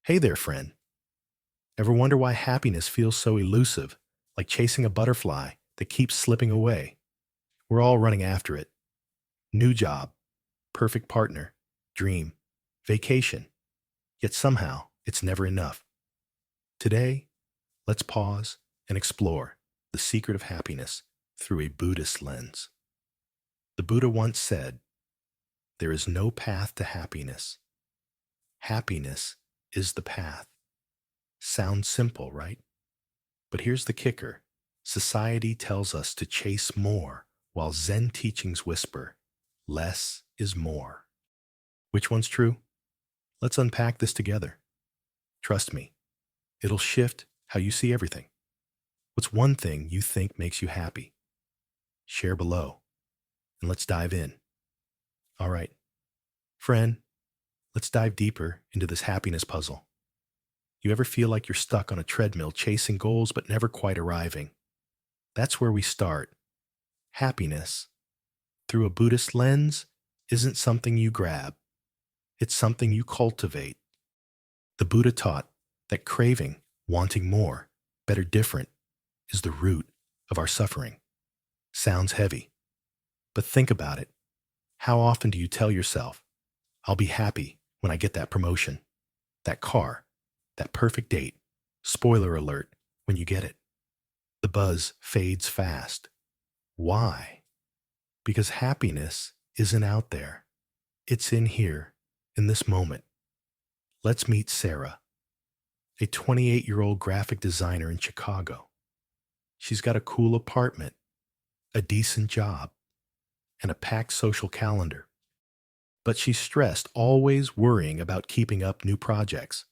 Hey there, friend. Ever wonder why happiness feels so elusive, like chasing a butterfly that keeps slipping away? We're all running after it. New job, perfect partner, dream, vacation. Yet somehow, it's never enough. Today, let's pause and explore the secret of happiness through a Buddhist lens. The Buddha once said, "There is no path to happiness. Happiness is the path." Sounds simple, right? But here's the kicker. Society tells us to chase more, while Zen teachings whisper, less is more. Which one's true? Let's unpack this together. Trust me, it'll shift how you see everything. What's one thing you think makes you happy? Share below, and let's dive in. All right, friend, let's dive deeper into this happiness puzzle. You ever feel like you're stuck on a treadmill chasing goals but never quite arriving? That's where we start. Happiness, through a Buddhist lens, isn't something you grab. It's something you cultivate. The Buddha taught that craving, wanting more, better, different, is the root of our suffering. Sounds heavy, but think about it. How often do you tell yourself, I'll be happy when I get that promotion, that car, that perfect date? Spoiler alert, when you get it, the buzz fades fast. Why? Because happiness isn't out there. It's in here, in this moment. Let's meet Sarah, a 28-year-old graphic designer in Chicago. She's got a cool apartment, a decent job, and a packed social calendar. But she's stressed, always worrying about keeping up new projects.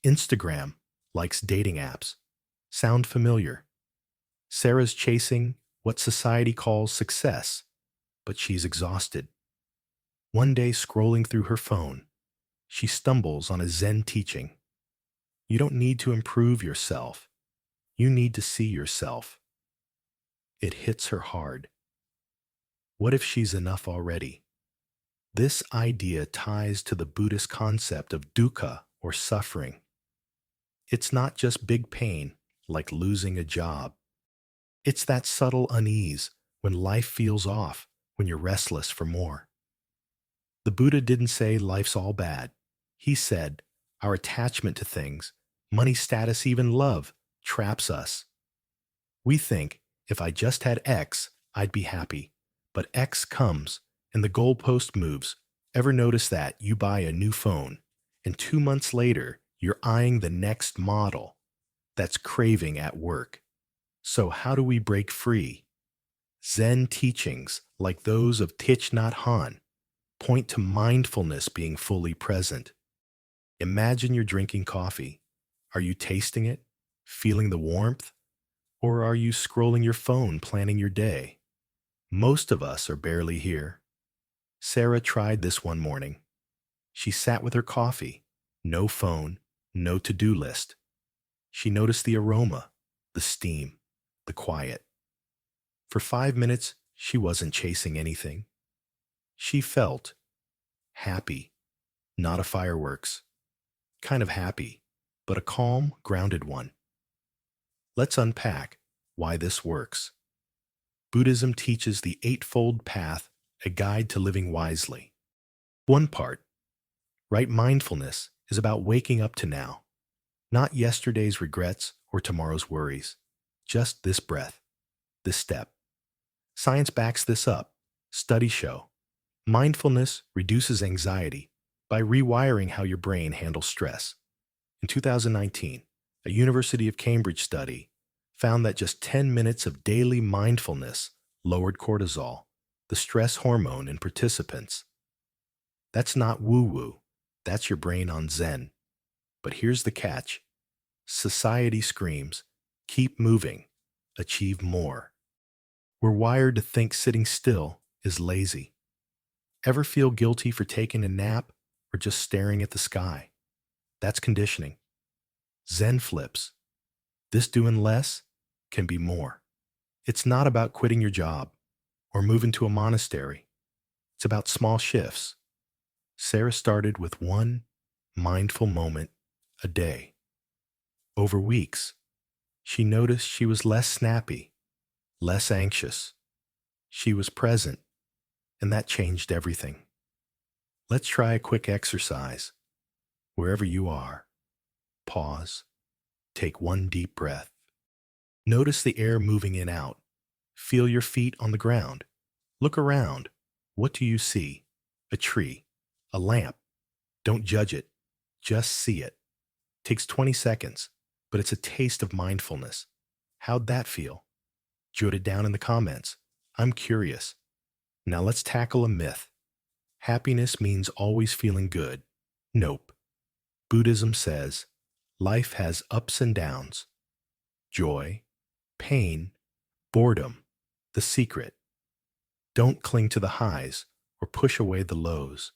Instagram likes dating apps. Sound familiar? Sarah's chasing what society calls success, but she's exhausted. One day, scrolling through her phone, she stumbles on a Zen teaching. You don't need to improve yourself. You need to see yourself. It hits her hard. What if she's enough already? This idea ties to the Buddhist concept of dukkha, or suffering. It's not just big pain, like losing a job. It's that subtle unease when life feels off, when you're restless for more. The Buddha didn't say life's all bad. He said our attachment to things, money, status, even love, traps us. We think, if I just had X, I'd be happy. But X comes, and the goalpost moves. Ever notice that? You buy a new phone, and 2 months later, you're eyeing the next model. That's craving at work. So how do we break free? Zen teachings, like those of Thich Nhat Hanh, point to mindfulness, being fully present. Imagine you're drinking coffee. Are you tasting it, feeling the warmth? Or are you scrolling your phone, planning your day? Most of us are barely here. Sarah tried this one morning. She sat with her coffee, no phone, no to-do list. She noticed the aroma, the steam, the quiet. For 5 minutes, she wasn't chasing anything. She felt happy, not a fireworks, kind of happy, but a calm, grounded one. Let's unpack why this works. Buddhism teaches the Eightfold Path, a guide to living wisely. One part, right mindfulness, is about waking up to now, not yesterday's regrets or tomorrow's worries, just this breath, this step. Science backs this up. Studies show mindfulness reduces anxiety by rewiring how your brain handles stress. In 2019, a University of Cambridge study found that just 10 minutes of daily mindfulness lowered cortisol, the stress hormone in participants. That's not woo-woo. That's your brain on Zen. But here's the catch. Society screams, keep moving, achieve more. We're wired to think sitting still is lazy. Ever feel guilty for taking a nap or just staring at the sky? That's conditioning. Zen flips. This doing less can be more. It's not about quitting your job or moving to a monastery. It's about small shifts. Sarah started with one mindful moment a day. Over weeks, she noticed she was less snappy, less anxious. She was present, and that changed everything. Let's try a quick exercise. Wherever you are, pause, take one deep breath. Notice the air moving in and out. Feel your feet on the ground. Look around. What do you see? A tree, a lamp. Don't judge it. Just see it. Takes 20 seconds, but it's a taste of mindfulness. How'd that feel? Jot it down in the comments. I'm curious. Now let's tackle a myth. Happiness means always feeling good. Nope. Buddhism says life has ups and downs. Joy, pain, boredom. The secret. Don't cling to the highs or push away the lows.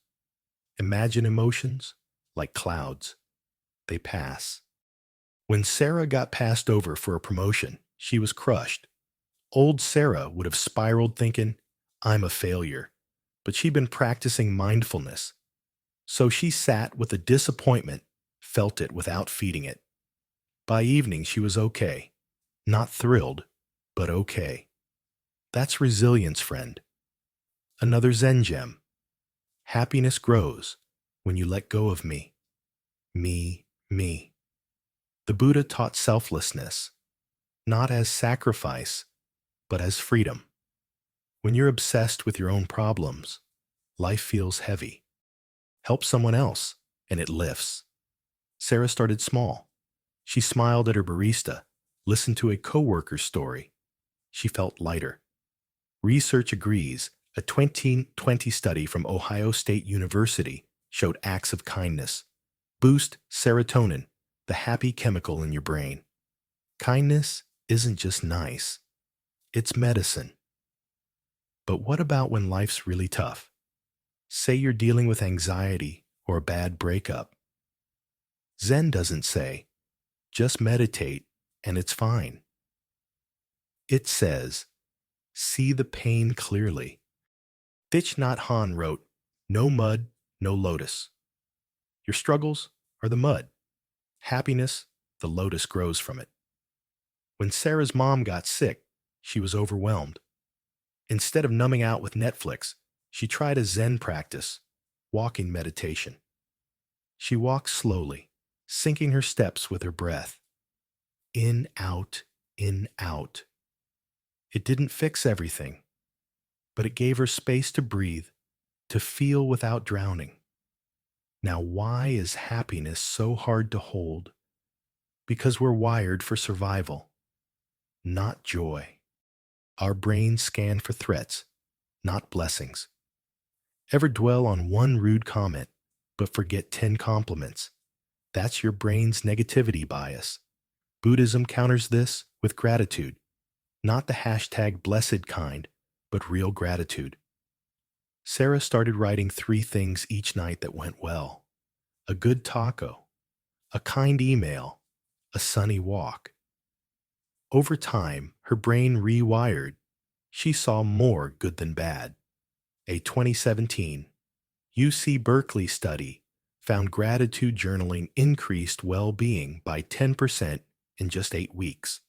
Imagine emotions like clouds. They pass. When Sarah got passed over for a promotion, she was crushed. Old Sarah would have spiraled thinking, I'm a failure. But she'd been practicing mindfulness. So she sat with the disappointment, felt it without feeding it. By evening, she was okay. Not thrilled, but okay. That's resilience, friend. Another Zen gem. Happiness grows when you let go of me. Me, me. The Buddha taught selflessness, not as sacrifice, but as freedom. When you're obsessed with your own problems, life feels heavy. Help someone else, and it lifts. Sarah started small. She smiled at her barista, listened to a coworker's story. She felt lighter. Research agrees. A 2020 study from Ohio State University showed acts of kindness boost serotonin, the happy chemical in your brain. Kindness isn't just nice, it's medicine. But what about when life's really tough? Say you're dealing with anxiety or a bad breakup. Zen doesn't say, just meditate and it's fine. It says, see the pain clearly. Thich Nhat Hanh wrote, no mud, no lotus. Your struggles are the mud. Happiness, the lotus grows from it. When Sarah's mom got sick, she was overwhelmed. Instead of numbing out with Netflix, she tried a Zen practice, walking meditation. She walked slowly, syncing her steps with her breath. In, out, in, out. It didn't fix everything, but it gave her space to breathe, to feel without drowning. Now, why is happiness so hard to hold? Because we're wired for survival, not joy. Our brains scan for threats, not blessings. Ever dwell on one rude comment, but forget 10 compliments? That's your brain's negativity bias. Buddhism counters this with gratitude, not the hashtag blessed kind, but real gratitude. Sarah started writing 3 things each night that went well. A good taco, a kind email, a sunny walk. Over time, her brain rewired. She saw more good than bad. A 2017 UC Berkeley study found gratitude journaling increased well-being by 10% in just 8 weeks.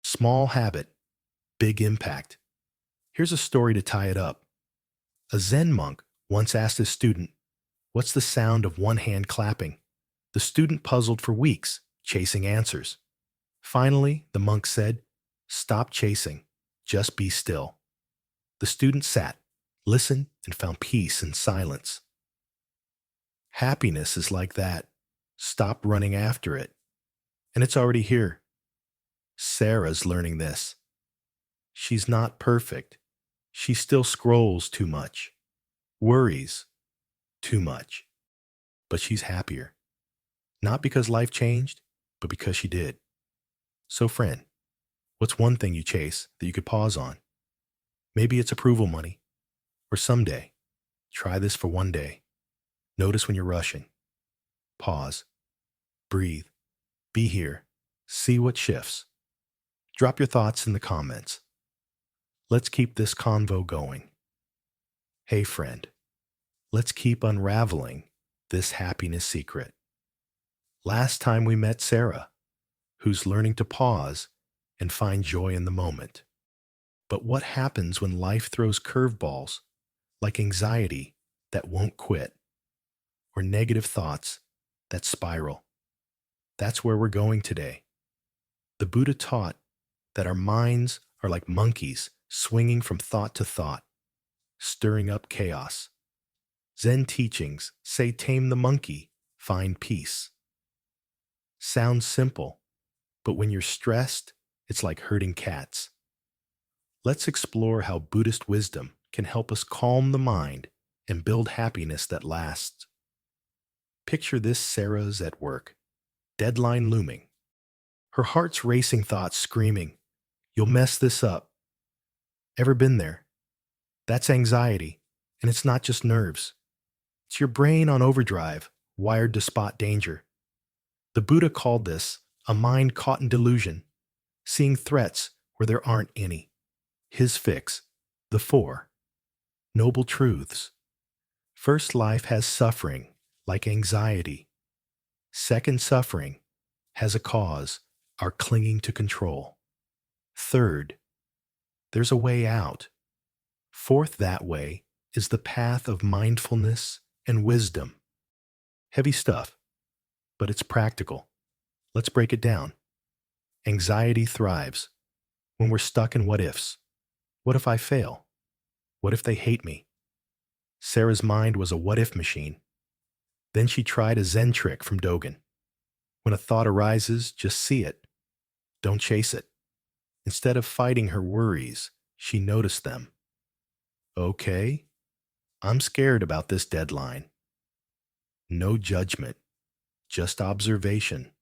Small habit, big impact. Here's a story to tie it up. A Zen monk once asked a student, what's the sound of one hand clapping? The student puzzled for weeks, chasing answers. Finally, the monk said, stop chasing, just be still. The student sat, listened, and found peace in silence. Happiness is like that. Stop running after it. And it's already here. Sarah's learning this. She's not perfect. She still scrolls too much, worries too much. But she's happier. Not because life changed, but because she did. So friend, what's one thing you chase that you could pause on? Maybe it's approval money. Or someday, try this for one day. Notice when you're rushing. Pause. Breathe. Be here. See what shifts. Drop your thoughts in the comments. Let's keep this convo going. Hey friend, let's keep unraveling this happiness secret. Last time we met Sarah, who's learning to pause and find joy in the moment. But what happens when life throws curveballs, like anxiety that won't quit, or negative thoughts that spiral? That's where we're going today. The Buddha taught that our minds are like monkeys swinging from thought to thought, stirring up chaos. Zen teachings say tame the monkey, find peace. Sounds simple, but when you're stressed, it's like herding cats. Let's explore how Buddhist wisdom can help us calm the mind and build happiness that lasts. Picture this: Sarah's at work, deadline looming. Her heart's racing, thoughts screaming, "You'll mess this up." Ever been there? That's anxiety, and it's not just nerves. It's your brain on overdrive, wired to spot danger. The Buddha called this a mind caught in delusion, seeing threats where there aren't any. His fix: the four noble truths. First, life has suffering, like anxiety. Second, suffering has a cause, our clinging to control. Third, there's a way out. Fourth, that way is the path of mindfulness and wisdom. Heavy stuff, but it's practical. Let's break it down. Anxiety thrives when we're stuck in what ifs. What if I fail? What if they hate me? Sarah's mind was a what if machine. Then she tried a Zen trick from Dogen. When a thought arises, just see it. Don't chase it. Instead of fighting her worries, she noticed them. Okay, I'm scared about this deadline. No judgment, just observation.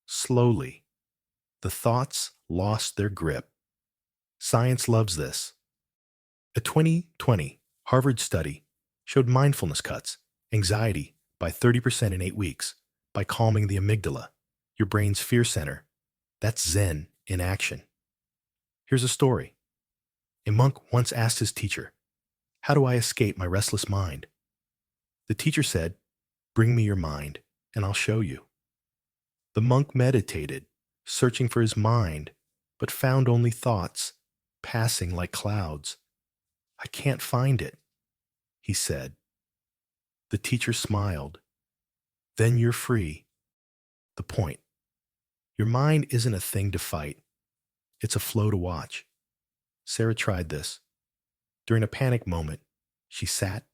Slowly, the thoughts lost their grip. Science loves this. A 2020 Harvard study showed mindfulness cuts anxiety by 30% in 8 weeks by calming the amygdala, your brain's fear center. That's Zen in action. Here's a story. A monk once asked his teacher, "How do I escape my restless mind?" The teacher said, "Bring me your mind, and I'll show you." The monk meditated, searching for his mind, but found only thoughts, passing like clouds. "I can't find it," he said. The teacher smiled. "Then you're free." The point: your mind isn't a thing to fight. It's a flow to watch. Sarah tried this. During a panic moment, she sat,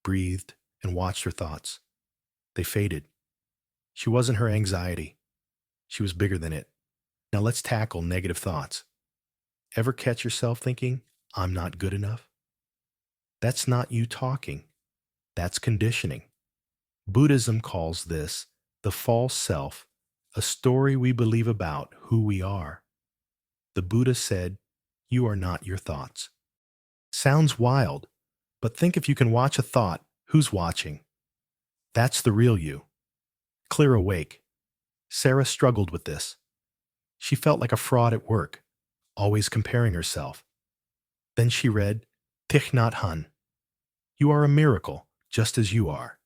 breathed, and watched her thoughts. They faded. She wasn't her anxiety. She was bigger than it. Now let's tackle negative thoughts. Ever catch yourself thinking, "I'm not good enough"? That's not you talking. That's conditioning. Buddhism calls this the false self, a story we believe about who we are. The Buddha said, "You are not your thoughts." Sounds wild, but think if you can watch a thought, who's watching? That's the real you. Clear awake. Sarah struggled with this. She felt like a fraud at work, always comparing herself. Then she read, Thich Nhat Hanh. You are a miracle, just as you are.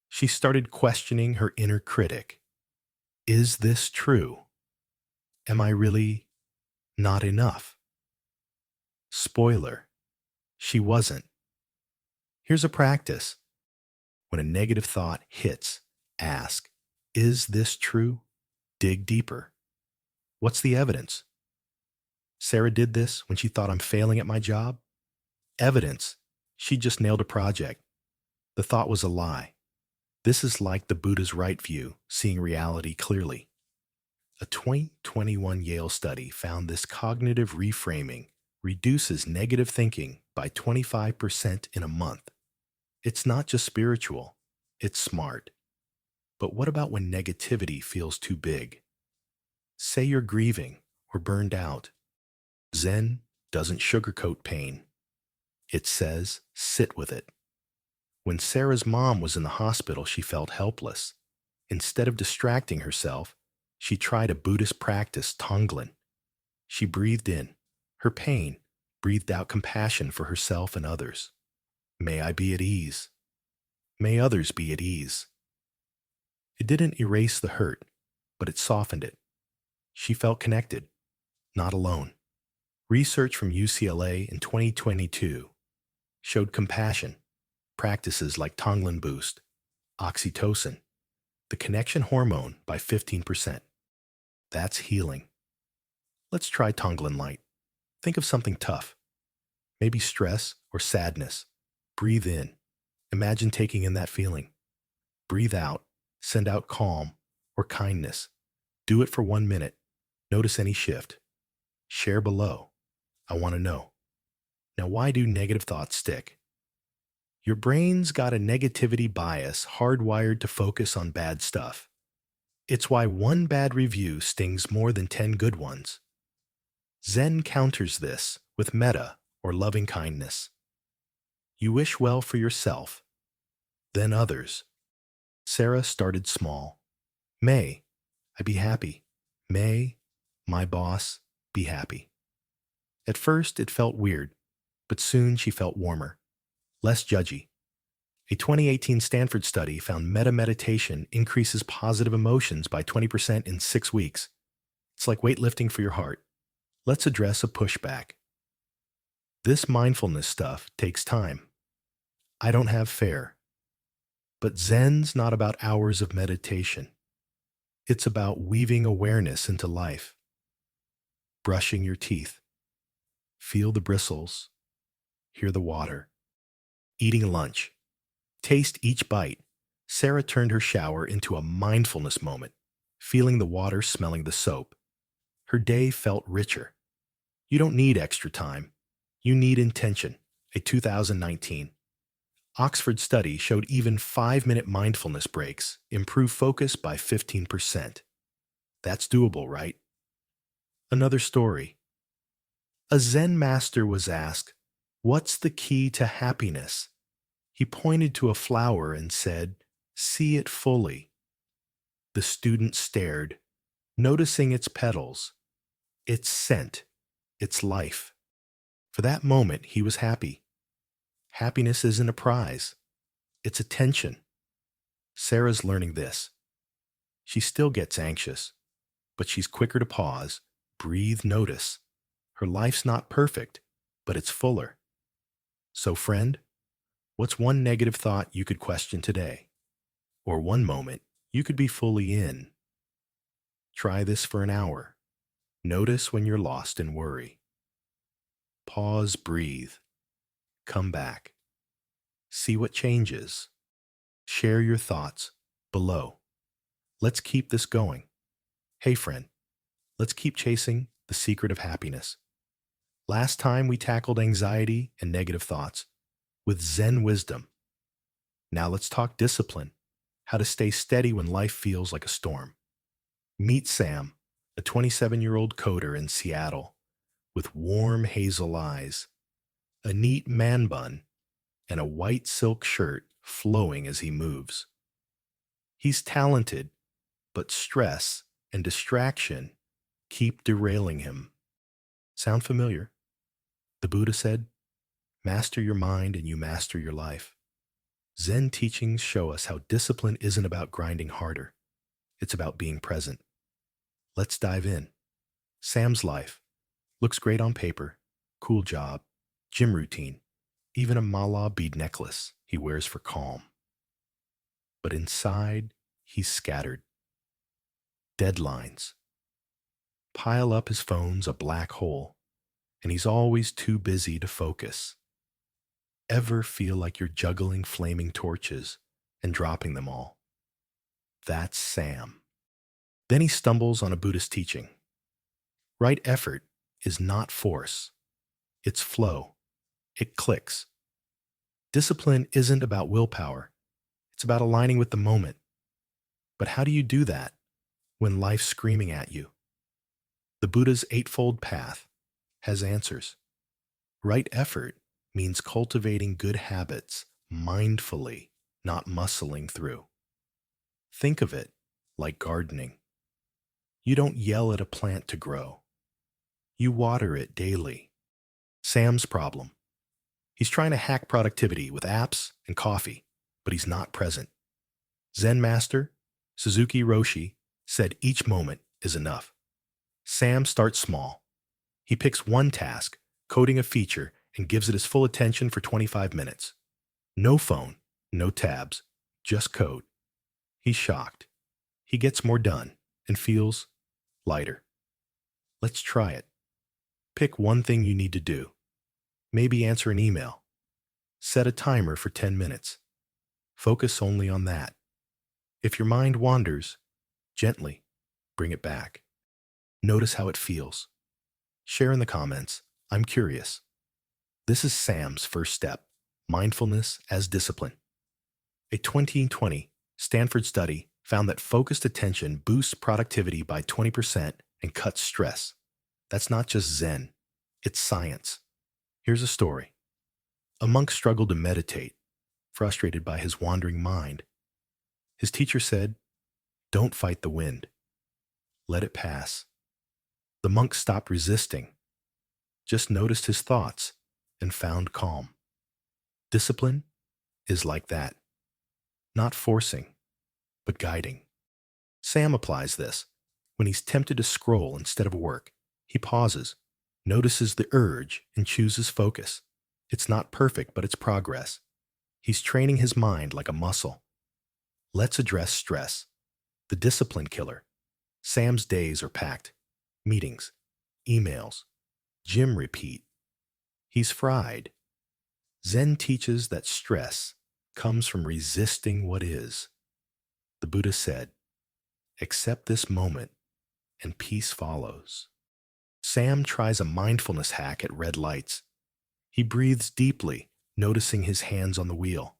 She started questioning her inner critic. Is this true? Am I really not enough? Spoiler: she wasn't. Here's a practice. When a negative thought hits, ask, is this true? Dig deeper. What's the evidence? Sarah did this when she thought, "I'm failing at my job." Evidence: she just nailed a project. The thought was a lie. This is like the Buddha's right view, seeing reality clearly. A 2021 Yale study found this cognitive reframing reduces negative thinking by 25% in a month. It's not just spiritual, it's smart. But what about when negativity feels too big? Say you're grieving or burned out. Zen doesn't sugarcoat pain. It says, sit with it. When Sarah's mom was in the hospital, she felt helpless. Instead of distracting herself, she tried a Buddhist practice, Tonglen. She breathed in her pain, breathed out compassion for herself and others. May I be at ease. May others be at ease. It didn't erase the hurt, but it softened it. She felt connected, not alone. Research from UCLA in 2022 showed compassion, practices like Tonglen Boost, oxytocin, the connection hormone by 15%. That's healing. Let's try Tonglen Light. Think of something tough, maybe stress or sadness. Breathe in. Imagine taking in that feeling. Breathe out. Send out calm or kindness. Do it for 1 minute. Notice any shift. Share below. I want to know. Now, why do negative thoughts stick? Your brain's got a negativity bias hardwired to focus on bad stuff. It's why one bad review stings more than 10 good ones. Zen counters this with metta, or loving kindness. You wish well for yourself, then others. Sarah started small. May I be happy? May my boss be happy? At first, it felt weird, but soon she felt warmer, less judgy. A 2018 Stanford study found metta meditation increases positive emotions by 20% in 6 weeks. It's like weightlifting for your heart. Let's address a pushback. This mindfulness stuff takes time. I don't have fair. But Zen's not about hours of meditation. It's about weaving awareness into life. Brushing your teeth. Feel the bristles. Hear the water. Eating lunch. Taste each bite. Sarah turned her shower into a mindfulness moment, feeling the water, smelling the soap. Her day felt richer. You don't need extra time. You need intention. A 2019 Oxford study showed even 5-minute mindfulness breaks improve focus by 15%. That's doable, right? Another story. A Zen master was asked, "What's the key to happiness?" He pointed to a flower and said, "See it fully." The student stared, noticing its petals, its scent, its life. For that moment, he was happy. Happiness isn't a prize. It's attention. Sarah's learning this. She still gets anxious, but she's quicker to pause, breathe, notice. Her life's not perfect, but it's fuller. So, friend, what's one negative thought you could question today? Or one moment you could be fully in? Try this for an hour. Notice when you're lost in worry. Pause, breathe. Come back. See what changes. Share your thoughts below. Let's keep this going. Hey friend, let's keep chasing the secret of happiness. Last time we tackled anxiety and negative thoughts with Zen wisdom. Now let's talk discipline, how to stay steady when life feels like a storm. Meet Sam, a 27-year-old coder in Seattle with warm hazel eyes, a neat man bun, and a white silk shirt flowing as he moves. He's talented, but stress and distraction keep derailing him. Sound familiar? The Buddha said, "Master your mind and you master your life." Zen teachings show us how discipline isn't about grinding harder. It's about being present. Let's dive in. Sam's life looks great on paper. Cool job, gym routine, even a mala bead necklace he wears for calm. But inside, he's scattered. Deadlines pile up his phone's a black hole, and he's always too busy to focus. Ever feel like you're juggling flaming torches and dropping them all? That's Sam. Then he stumbles on a Buddhist teaching. Right effort is not force. It's flow. It clicks. Discipline isn't about willpower. It's about aligning with the moment. But how do you do that when life's screaming at you? The Buddha's Eightfold Path has answers. Right effort means cultivating good habits mindfully, not muscling through. Think of it like gardening. You don't yell at a plant to grow. You water it daily. Sam's problem. He's trying to hack productivity with apps and coffee, but he's not present. Zen master, Suzuki Roshi said each moment is enough. Sam starts small. He picks one task, coding a feature, and gives it his full attention for 25 minutes. No phone, no tabs, just code. He's shocked. He gets more done and feels lighter. Let's try it. Pick one thing you need to do. Maybe answer an email. Set a timer for 10 minutes. Focus only on that. If your mind wanders, gently bring it back. Notice how it feels. Share in the comments. I'm curious. This is Sam's first step, mindfulness as discipline. A 2020 Stanford study found that focused attention boosts productivity by 20% and cuts stress. That's not just Zen, it's science. Here's a story. A monk struggled to meditate, frustrated by his wandering mind. His teacher said, "Don't fight the wind. Let it pass." The monk stopped resisting, just noticed his thoughts, and found calm. Discipline is like that. Not forcing, but guiding. Sam applies this. When he's tempted to scroll instead of work, he pauses, notices the urge, and chooses focus. It's not perfect, but it's progress. He's training his mind like a muscle. Let's address stress, the discipline killer. Sam's days are packed. Meetings, emails, gym repeat. He's fried. Zen teaches that stress comes from resisting what is. The Buddha said, "Accept this moment, and peace follows." Sam tries a mindfulness hack at red lights. He breathes deeply, noticing his hands on the wheel.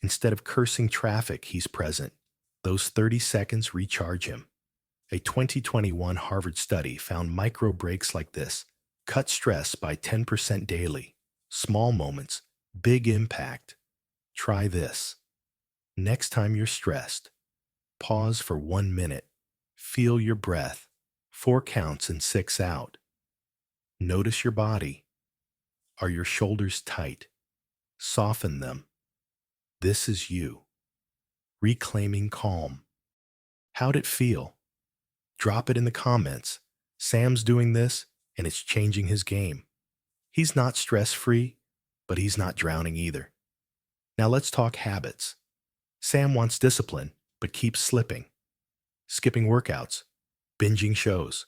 Instead of cursing traffic, he's present. Those 30 seconds recharge him. A 2021 Harvard study found micro breaks like this cut stress by 10% daily. Small moments, big impact. Try this. Next time you're stressed, pause for 1 minute. Feel your breath. 4 counts and 6 out. Notice your body. Are your shoulders tight? Soften them. This is you. Reclaiming calm. How'd it feel? Drop it in the comments. Sam's doing this, and it's changing his game. He's not stress-free, but he's not drowning either. Now let's talk habits. Sam wants discipline, but keeps slipping. Skipping workouts, binging shows.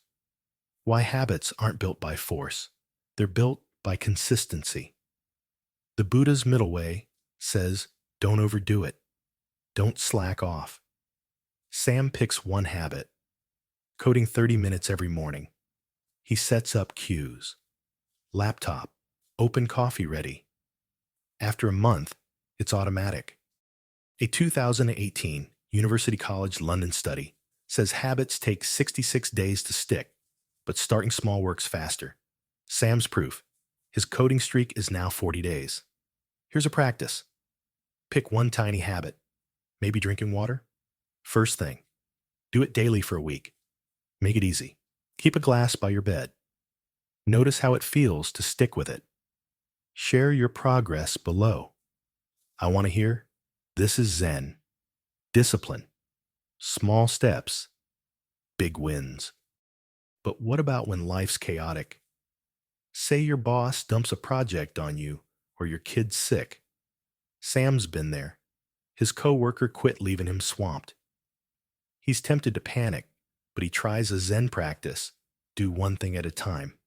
Why habits aren't built by force. They're built by consistency. The Buddha's middle way says, don't overdo it. Don't slack off. Sam picks one habit, coding 30 minutes every morning. He sets up cues. Laptop, open coffee ready. After a month, it's automatic. A 2018 University College London study says habits take 66 days to stick, but starting small works faster. Sam's proof. His coding streak is now 40 days. Here's a practice. Pick one tiny habit. Maybe drinking water? First thing. Do it daily for a week. Make it easy. Keep a glass by your bed. Notice how it feels to stick with it. Share your progress below. I want to hear, this is Zen. Discipline. Small steps. Big wins. But what about when life's chaotic? Say your boss dumps a project on you or your kid's sick. Sam's been there. His coworker quit, leaving him swamped. He's tempted to panic, but he tries a Zen practice. Do one thing at a time.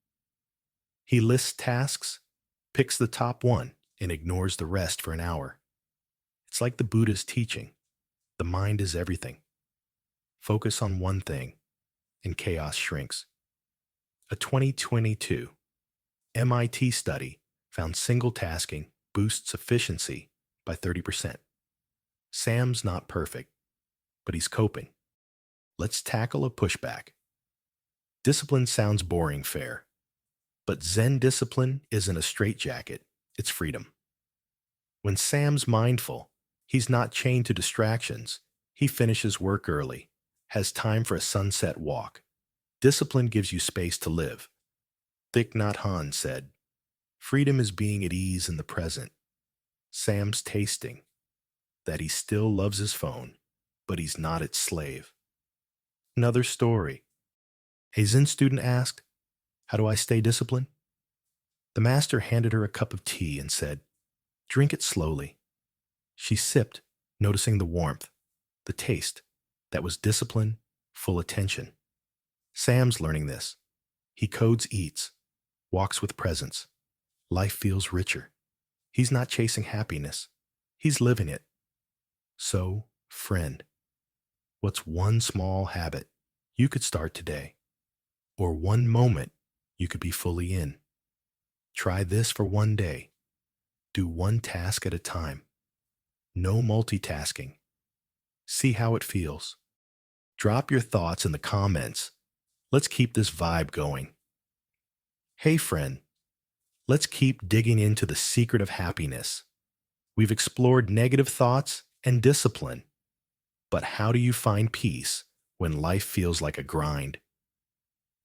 He lists tasks, picks the top one, and ignores the rest for an hour. It's like the Buddhist teaching. The mind is everything. Focus on one thing, and chaos shrinks. A 2022 MIT study found single tasking boosts efficiency by 30%. Sam's not perfect, but he's coping. Let's tackle a pushback. Discipline sounds boring, fair. But Zen discipline isn't a straitjacket, it's freedom. When Sam's mindful, he's not chained to distractions. He finishes work early, has time for a sunset walk. Discipline gives you space to live. Thich Nhat Hanh said, freedom is being at ease in the present. Sam's tasting that he still loves his phone, but he's not its slave. Another story. A Zen student asked, "How do I stay disciplined?" The master handed her a cup of tea and said, "Drink it slowly." She sipped, noticing the warmth, the taste. That was discipline, full attention. Sam's learning this. He codes eats, walks with presence. Life feels richer. He's not chasing happiness. He's living it. So, friend, what's one small habit you could start today? Or one moment you could be fully in? Try this for one day. Do one task at a time. No multitasking. See how it feels. Drop your thoughts in the comments. Let's keep this vibe going. Hey friend, let's keep digging into the secret of happiness. We've explored negative thoughts and discipline. But how do you find peace when life feels like a grind?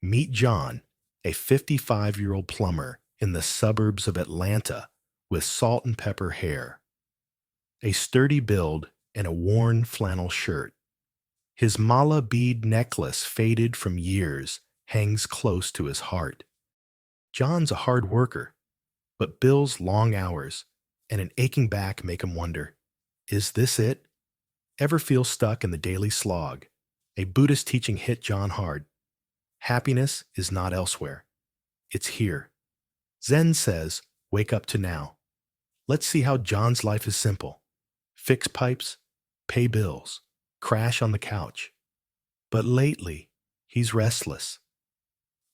Meet John, a 55-year-old plumber in the suburbs of Atlanta with salt and pepper hair, a sturdy build, and a worn flannel shirt. His mala bead necklace, faded from years, hangs close to his heart. John's a hard worker, but Bill's long hours and an aching back make him wonder, is this it? Ever feel stuck in the daily slog? A Buddhist teaching hit John hard. Happiness is not elsewhere. It's here. Zen says, wake up to now. Let's see how John's life is simple. Fix pipes, pay bills, crash on the couch. But lately, he's restless.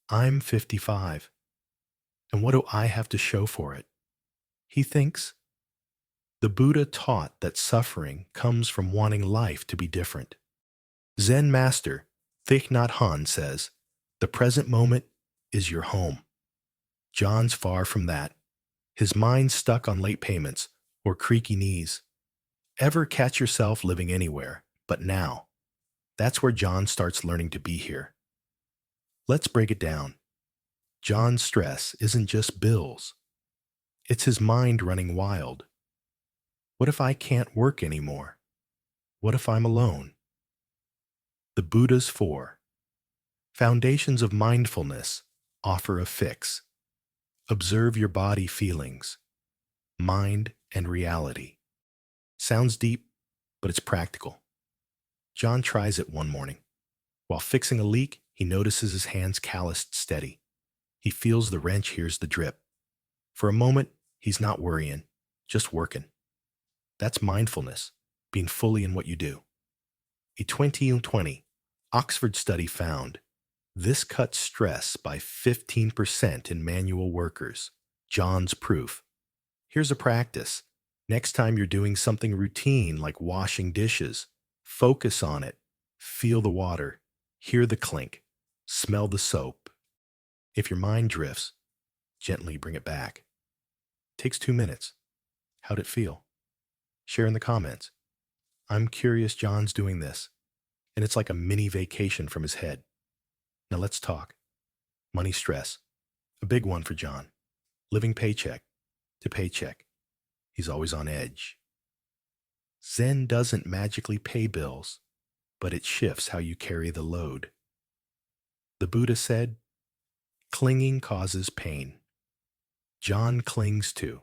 I'm 55. And what do I have to show for it? He thinks. The Buddha taught that suffering comes from wanting life to be different. Zen master Thich Nhat Hanh says, the present moment is your home. John's far from that. His mind's stuck on late payments or creaky knees. Ever catch yourself living anywhere but now? That's where John starts learning to be here. Let's break it down. John's stress isn't just bills. It's his mind running wild. What if I can't work anymore? What if I'm alone? The Buddha's Four Foundations of Mindfulness offer a fix. Observe your body feelings, mind, and reality. Sounds deep, but it's practical. John tries it one morning. While fixing a leak, he notices his hands calloused steady. He feels the wrench, hears the drip. For a moment, he's not worrying, just working. That's mindfulness, being fully in what you do. A 2020 Oxford study found this cuts stress by 15% in manual workers. John's proof. Here's a practice. Next time you're doing something routine like washing dishes, focus on it. Feel the water, hear the clink, smell the soap. If your mind drifts, gently bring it back. Takes 2 minutes. How'd it feel? Share in the comments. I'm curious John's doing this, and it's like a mini vacation from his head. Now let's talk. Money stress. A big one for John. Living paycheck to paycheck. He's always on edge. Zen doesn't magically pay bills, but it shifts how you carry the load. The Buddha said, clinging causes pain. John clings to,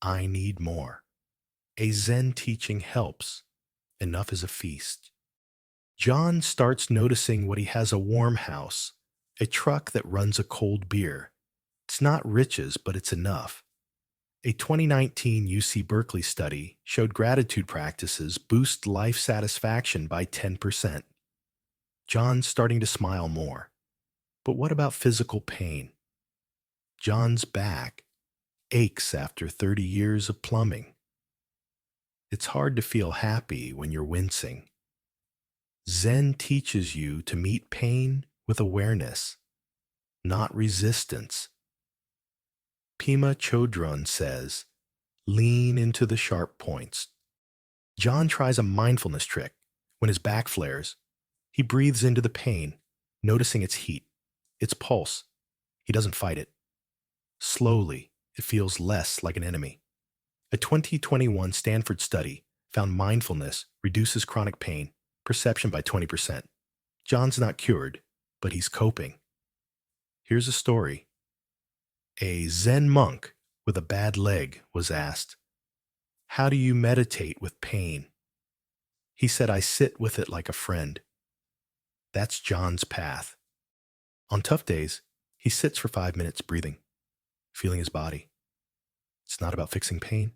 I need more. A Zen teaching helps. Enough is a feast. John starts noticing what he has: a warm house, a truck that runs a cold beer. It's not riches, but it's enough. A 2019 UC Berkeley study showed gratitude practices boost life satisfaction by 10%. John's starting to smile more. But what about physical pain? John's back aches after 30 years of plumbing. It's hard to feel happy when you're wincing. Zen teaches you to meet pain with awareness, not resistance. Pema Chodron says, lean into the sharp points. John tries a mindfulness trick. When his back flares, he breathes into the pain, noticing its heat, its pulse. He doesn't fight it. Slowly, it feels less like an enemy. A 2021 Stanford study found mindfulness reduces chronic pain, perception by 20%. John's not cured, but he's coping. Here's a story. A Zen monk with a bad leg was asked, "How do you meditate with pain?" He said, "I sit with it like a friend." That's John's path. On tough days, he sits for 5 minutes breathing, feeling his body. It's not about fixing pain.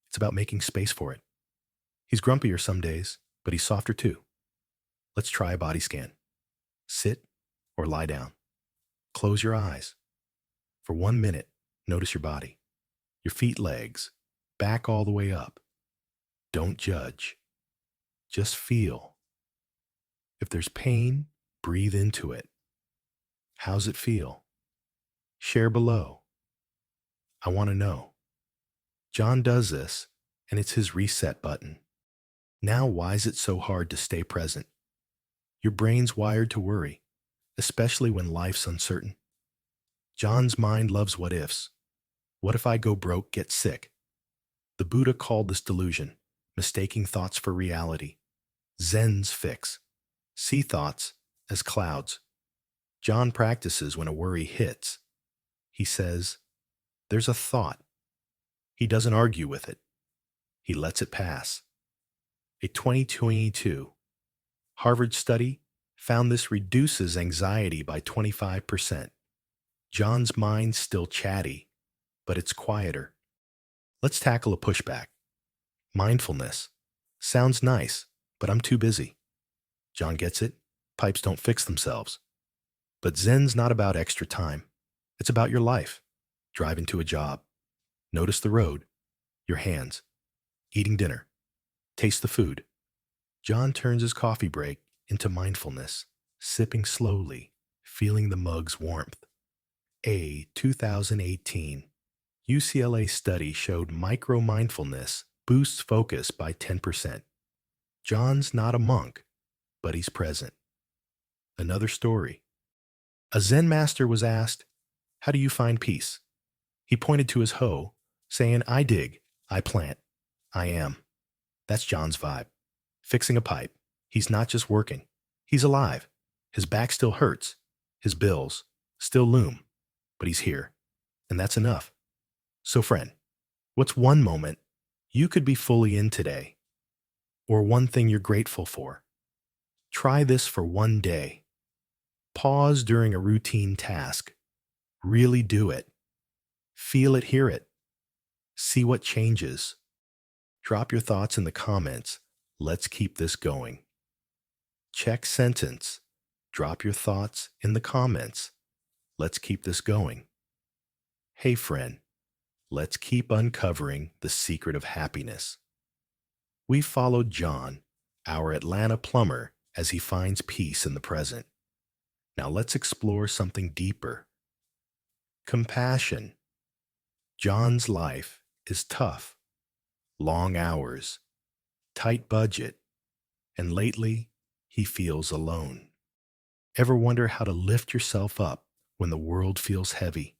It's about making space for it. He's grumpier some days, but he's softer too. Let's try a body scan. Sit or lie down. Close your eyes. For 1 minute, notice your body. Your feet, legs, back all the way up. Don't judge. Just feel. If there's pain, breathe into it. How's it feel? Share below. I want to know. John does this, and it's his reset button. Now, why is it so hard to stay present? Your brain's wired to worry, especially when life's uncertain. John's mind loves what ifs. What if I go broke, get sick? The Buddha called this delusion, mistaking thoughts for reality. Zen's fix. See thoughts as clouds. John practices when a worry hits. He says, "There's a thought." He doesn't argue with it. He lets it pass. A 2022 Harvard study found this reduces anxiety by 25%. John's mind's still chatty, but it's quieter. Let's tackle a pushback. Mindfulness. Sounds nice, but I'm too busy. John gets it. Pipes don't fix themselves. But Zen's not about extra time. It's about your life. Driving to a job. Notice the road. Your hands. Eating dinner. Taste the food. John turns his coffee break into mindfulness, sipping slowly, feeling the mug's warmth. A 2018 UCLA study showed micro-mindfulness boosts focus by 10%. John's not a monk, but he's present. Another story. A Zen master was asked, "How do you find peace?" He pointed to his hoe, saying, "I dig, I plant, I am." That's John's vibe. Fixing a pipe. He's not just working. He's alive. His back still hurts. His bills still loom. But he's here. And that's enough. So friend, what's one moment you could be fully in today? Or one thing you're grateful for? Try this for one day. Pause during a routine task. Really do it. Feel it, hear it. See what changes. Drop your thoughts in the comments. Let's keep this going. Check sentence. Drop your thoughts in the comments. Let's keep this going. Hey friend, let's keep uncovering the secret of happiness. We followed John, our Atlanta plumber, as he finds peace in the present. Now let's explore something deeper. Compassion. John's life is tough. Long hours, tight budget, and lately he feels alone. Ever wonder how to lift yourself up when the world feels heavy?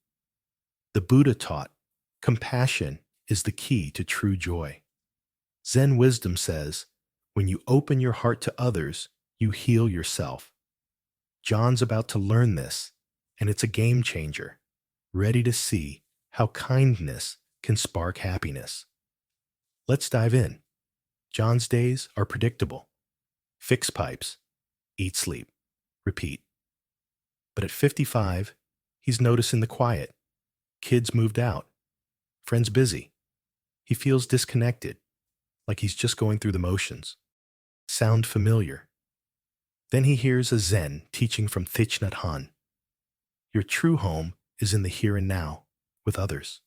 The Buddha taught, compassion is the key to true joy. Zen wisdom says, when you open your heart to others, you heal yourself. John's about to learn this, and it's a game changer, ready to see how kindness can spark happiness. Let's dive in. John's days are predictable. Fix pipes, eat, sleep, repeat. But at 55, he's noticing the quiet. Kids moved out. Friends busy. He feels disconnected, like he's just going through the motions. Sound familiar. Then he hears a Zen teaching from Thich Nhat Hanh. Your true home is in the here and now, with others.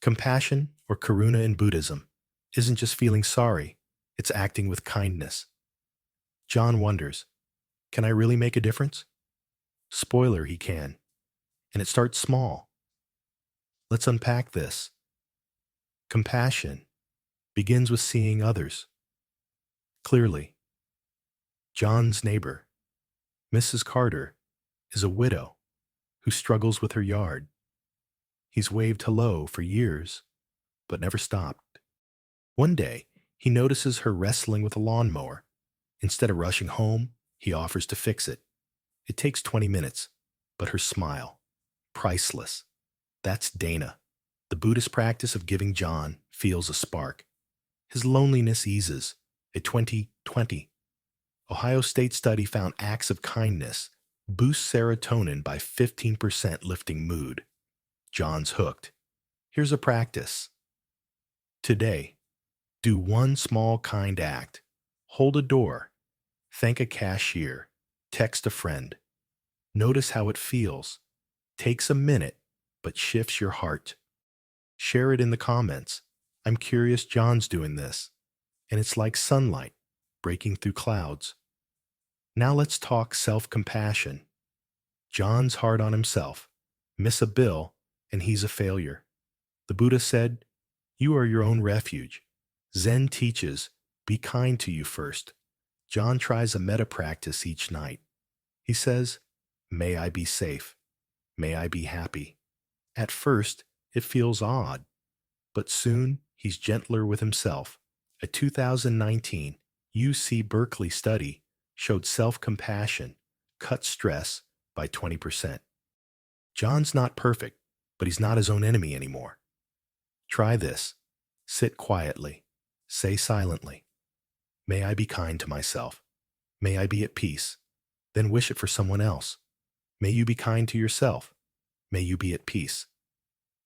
Compassion, or karuna in Buddhism, isn't just feeling sorry, it's acting with kindness. John wonders, can I really make a difference? Spoiler, he can. And it starts small. Let's unpack this. Compassion begins with seeing others clearly. John's neighbor, Mrs. Carter, is a widow who struggles with her yard. He's waved hello for years, but never stopped. One day, He notices her wrestling with a lawnmower. Instead of rushing home, he offers to fix it. It takes 20 minutes, but her smile, priceless. That's Dana. The Buddhist practice of giving John feels a spark. His loneliness eases. A 2020 Ohio State study found acts of kindness boost serotonin by 15%, lifting mood. John's hooked. Here's a practice. Today, do one small kind act. Hold a door. Thank a cashier. Text a friend. Notice how it feels. Takes a minute, but shifts your heart. Share it in the comments. I'm curious John's doing this. And it's like sunlight breaking through clouds. Now let's talk self-compassion. John's hard on himself. Miss a bill, and he's a failure. The Buddha said, "You are your own refuge." Zen teaches, "Be kind to you first." John tries a metta practice each night. He says, "May I be safe. May I be happy." At first, it feels odd, but soon he's gentler with himself. A 2019 UC Berkeley study showed self-compassion cut stress by 20%. John's not perfect, but he's not his own enemy anymore. Try this. Sit quietly. Say silently, "May I be kind to myself. May I be at peace." Then wish it for someone else. May you be kind to yourself. May you be at peace.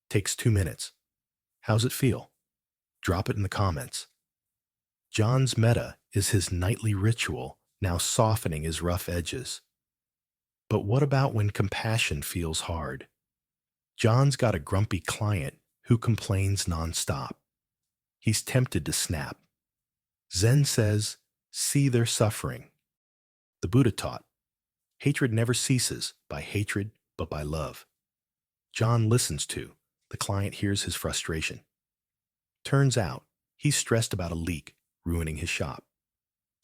Takes 2 minutes. How's it feel? Drop it in the comments. John's metta is his nightly ritual, now softening his rough edges. But what about when compassion feels hard? John's got a grumpy client who complains nonstop. He's tempted to snap. Zen says, "See their suffering." The Buddha taught, hatred never ceases by hatred, but by love. John listens to. The client hears his frustration. Turns out, he's stressed about a leak ruining his shop.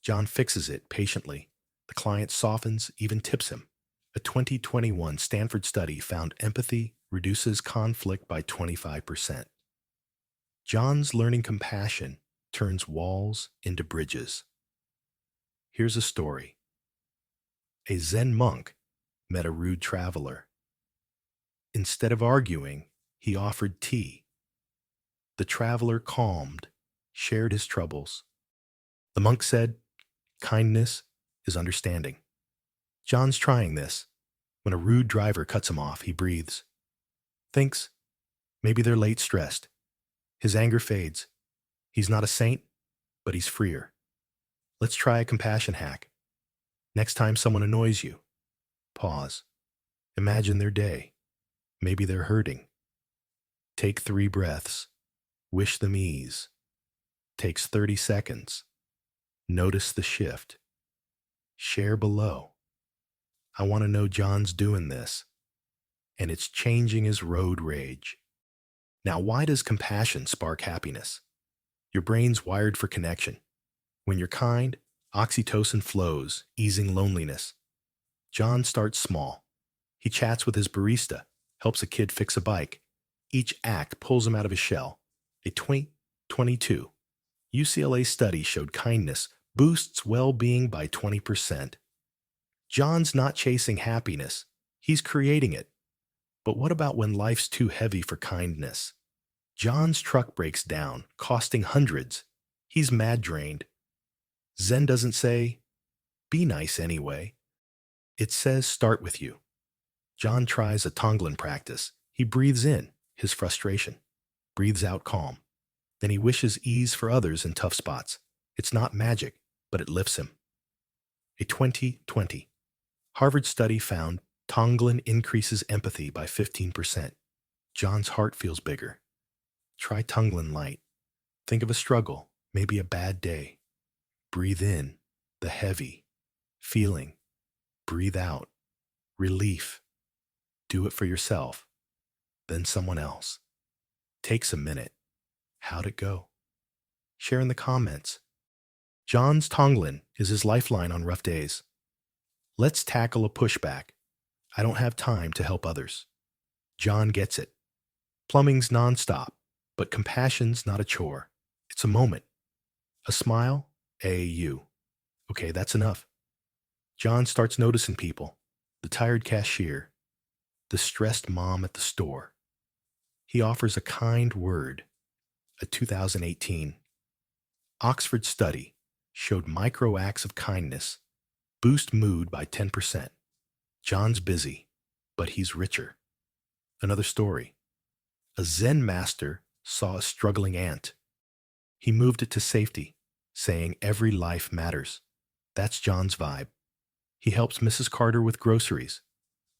John fixes it patiently. The client softens, even tips him. A 2021 Stanford study found empathy reduces conflict by 25%. John's learning compassion turns walls into bridges. Here's a story. A Zen monk met a rude traveler. Instead of arguing, he offered tea. The traveler calmed, shared his troubles. The monk said, "Kindness is understanding." John's trying this. When a rude driver cuts him off, he breathes. Thinks, maybe they're late stressed. His anger fades. He's not a saint, but he's freer. Let's try a compassion hack. Next time someone annoys you, pause. Imagine their day. Maybe they're hurting. Take 3 breaths. Wish them ease. Takes 30 seconds. Notice the shift. Share below. I want to know John's doing this, and it's changing his road rage. Now, why does compassion spark happiness? Your brain's wired for connection. When you're kind, oxytocin flows, easing loneliness. John starts small. He chats with his barista, helps a kid fix a bike. Each act pulls him out of his shell. A 2022 UCLA study showed kindness boosts well-being by 20%. John's not chasing happiness. He's creating it. But what about when life's too heavy for kindness? John's truck breaks down, costing hundreds. He's mad drained. Zen doesn't say, "Be nice anyway." It says, "Start with you." John tries a Tonglen practice. He breathes in his frustration, breathes out calm. Then he wishes ease for others in tough spots. It's not magic, but it lifts him. A 2020 Harvard study found Tonglen increases empathy by 15%. John's heart feels bigger. Try Tonglen light. Think of a struggle, maybe a bad day. Breathe in the heavy feeling. Breathe out relief. Do it for yourself, then someone else. Takes a minute. How'd it go? Share in the comments. John's Tonglen is his lifeline on rough days. Let's tackle a pushback. I don't have time to help others. John gets it. Plumbing's nonstop, but compassion's not a chore. It's a moment. A smile? Okay, that's enough. John starts noticing people. The tired cashier, the stressed mom at the store. He offers a kind word. A 2018 Oxford study showed micro acts of kindness boost mood by 10%. John's busy, but he's richer. Another story. A Zen master saw a struggling ant. He moved it to safety, saying every life matters. That's John's vibe. He helps Mrs. Carter with groceries,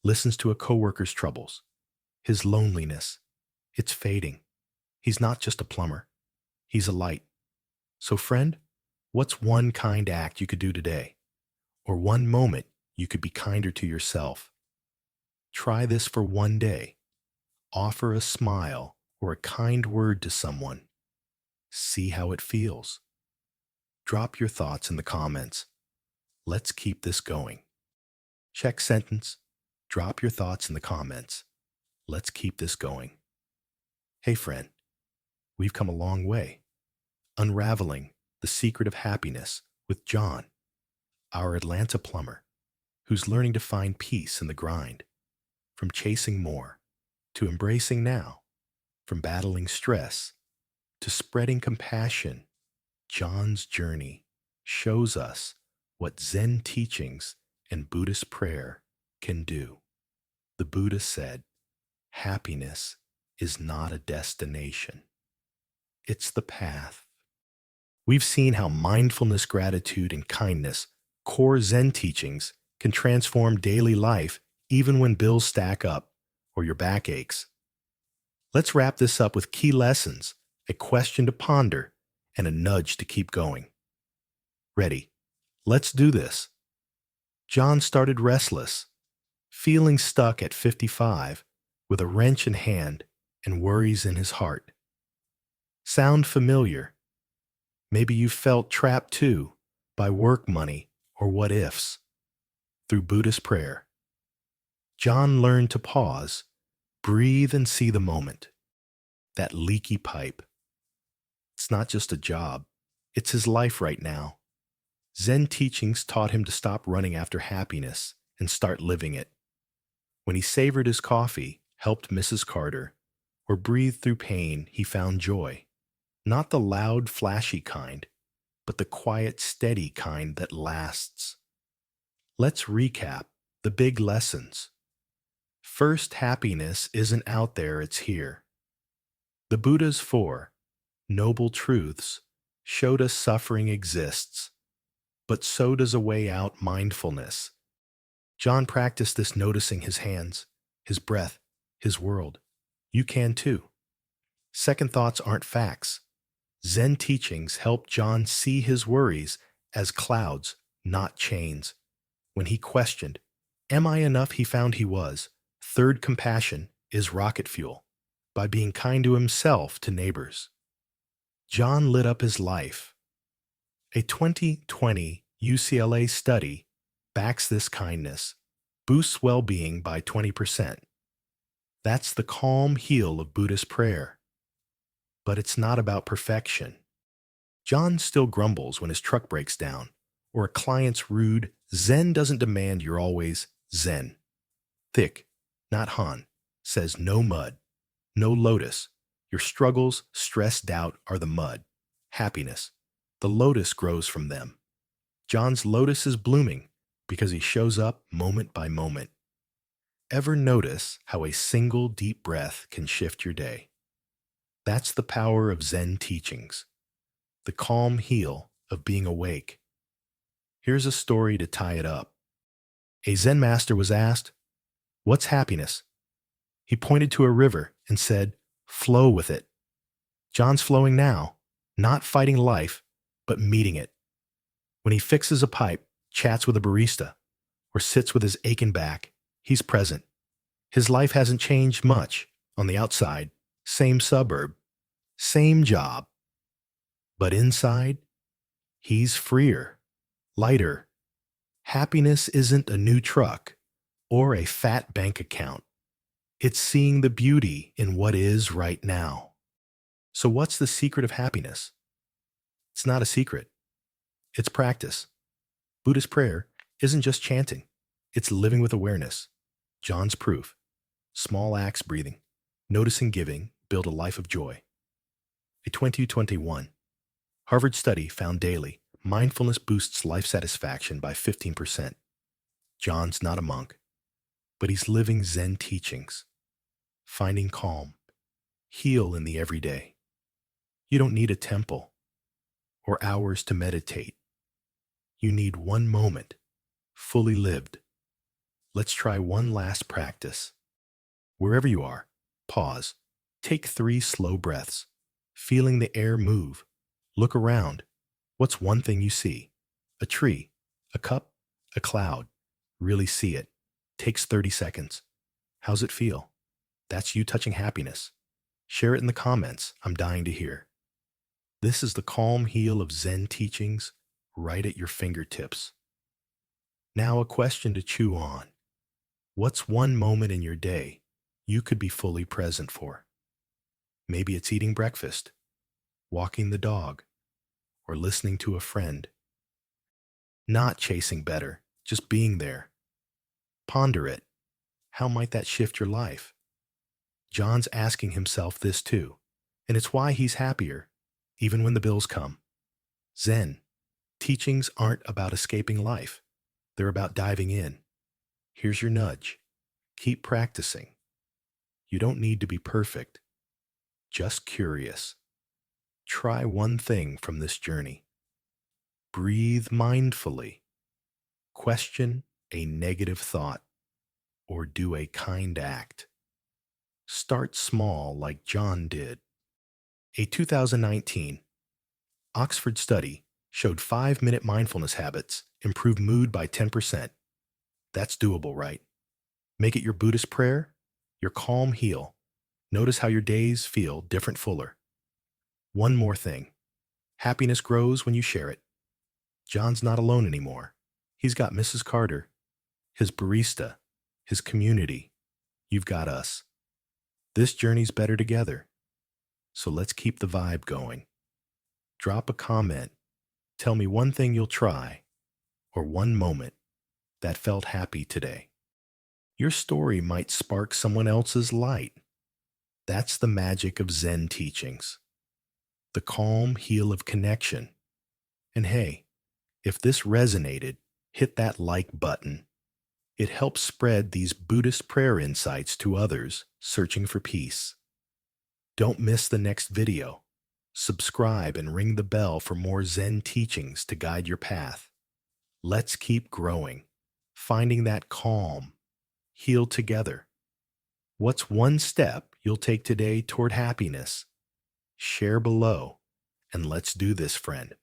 listens to a coworker's troubles. His loneliness, it's fading. He's not just a plumber. He's a light. So friend, what's one kind act you could do today? Or one moment you could be kinder to yourself? Try this for one day. Offer a smile or a kind word to someone. See how it feels. Drop your thoughts in the comments. Let's keep this going. Check sentence. Drop your thoughts in the comments. Let's keep this going. Hey friend, we've come a long way. Unraveling the secret of happiness with John, our Atlanta plumber, who's learning to find peace in the grind. From chasing more to embracing now, from battling stress to spreading compassion, John's journey shows us what Zen teachings and Buddhist prayer can do. The Buddha said, happiness is not a destination. It's the path. We've seen how mindfulness, gratitude, and kindness, core Zen teachings, can transform daily life even when bills stack up or your back aches. Let's wrap this up with key lessons, a question to ponder, and a nudge to keep going. Ready? Let's do this. John started restless, feeling stuck at 55, with a wrench in hand and worries in his heart. Sound familiar? Maybe you felt trapped too by work money or what ifs. Through Buddhist prayer, John learned to pause, breathe, and see the moment. That leaky pipe. It's not just a job, it's his life right now. Zen teachings taught him to stop running after happiness and start living it. When he savored his coffee, helped Mrs. Carter, or breathed through pain, he found joy. Not the loud, flashy kind, but the quiet, steady kind that lasts. Let's recap the big lessons. First, happiness isn't out there, it's here. The Buddha's 4 noble truths showed us suffering exists, but so does a way out, mindfulness. John practiced this noticing his hands, his breath, his world. You can too. Second thoughts aren't facts. Zen teachings help John see his worries as clouds, not chains. When he questioned, am I enough, he found he was. Third, compassion is rocket fuel. By being kind to himself, to neighbors. John lit up his life. A 2020 UCLA study backs this kindness, boosts well-being by 20%. That's the calm heel of Buddhist prayer. But it's not about perfection. John still grumbles when his truck breaks down, or a client's rude. Zen doesn't demand you're always Zen. Thick, not Han, says no mud, no lotus. Your struggles, stress, doubt are the mud. Happiness. The lotus grows from them. John's lotus is blooming because he shows up moment by moment. Ever notice how a single deep breath can shift your day? That's the power of Zen teachings, the calm heel of being awake. Here's a story to tie it up. A Zen master was asked, "What's happiness?" He pointed to a river and said, "Flow with it." John's flowing now, not fighting life, but meeting it. When he fixes a pipe, chats with a barista, or sits with his aching back, he's present. His life hasn't changed much on the outside. Same suburb, same job. But inside, he's freer, lighter. Happiness isn't a new truck or a fat bank account. It's seeing the beauty in what is right now. So what's the secret of happiness? It's not a secret. It's practice. Buddhist prayer isn't just chanting. It's living with awareness. John's proof. Small acts breathing. Noticing giving build a life of joy. A 2021 Harvard study found daily mindfulness boosts life satisfaction by 15%. John's not a monk, but he's living Zen teachings, finding calm, heal in the everyday. You don't need a temple or hours to meditate. You need one moment, fully lived. Let's try one last practice. Wherever you are, pause. Take 3 slow breaths, feeling the air move. Look around. What's one thing you see? A tree, a cup, a cloud. Really see it. Takes 30 seconds. How's it feel? That's you touching happiness. Share it in the comments. I'm dying to hear. This is the calm heel of Zen teachings right at your fingertips. Now a question to chew on. What's one moment in your day you could be fully present for? Maybe it's eating breakfast, walking the dog, or listening to a friend. Not chasing better, just being there. Ponder it. How might that shift your life? John's asking himself this too, and it's why he's happier, even when the bills come. Zen teachings aren't about escaping life. They're about diving in. Here's your nudge. Keep practicing. You don't need to be perfect, just curious. Try one thing from this journey. Breathe mindfully. Question a negative thought or do a kind act. Start small like John did. A 2019 Oxford study showed 5-minute mindfulness habits improve mood by 10%. That's doable, right? Make it your Buddhist prayer, your calm heel. Notice how your days feel different, fuller. One more thing. Happiness grows when you share it. John's not alone anymore. He's got Mrs. Carter, his barista, his community. You've got us. This journey's better together. So let's keep the vibe going. Drop a comment. Tell me one thing you'll try or one moment that felt happy today. Your story might spark someone else's light. That's the magic of Zen teachings. The calm heel of connection. And hey, if this resonated, hit that like button. It helps spread these Buddhist prayer insights to others searching for peace. Don't miss the next video. Subscribe and ring the bell for more Zen teachings to guide your path. Let's keep growing, finding that calm, heal together. What's one step you'll take today toward happiness? Share below, and let's do this, friend.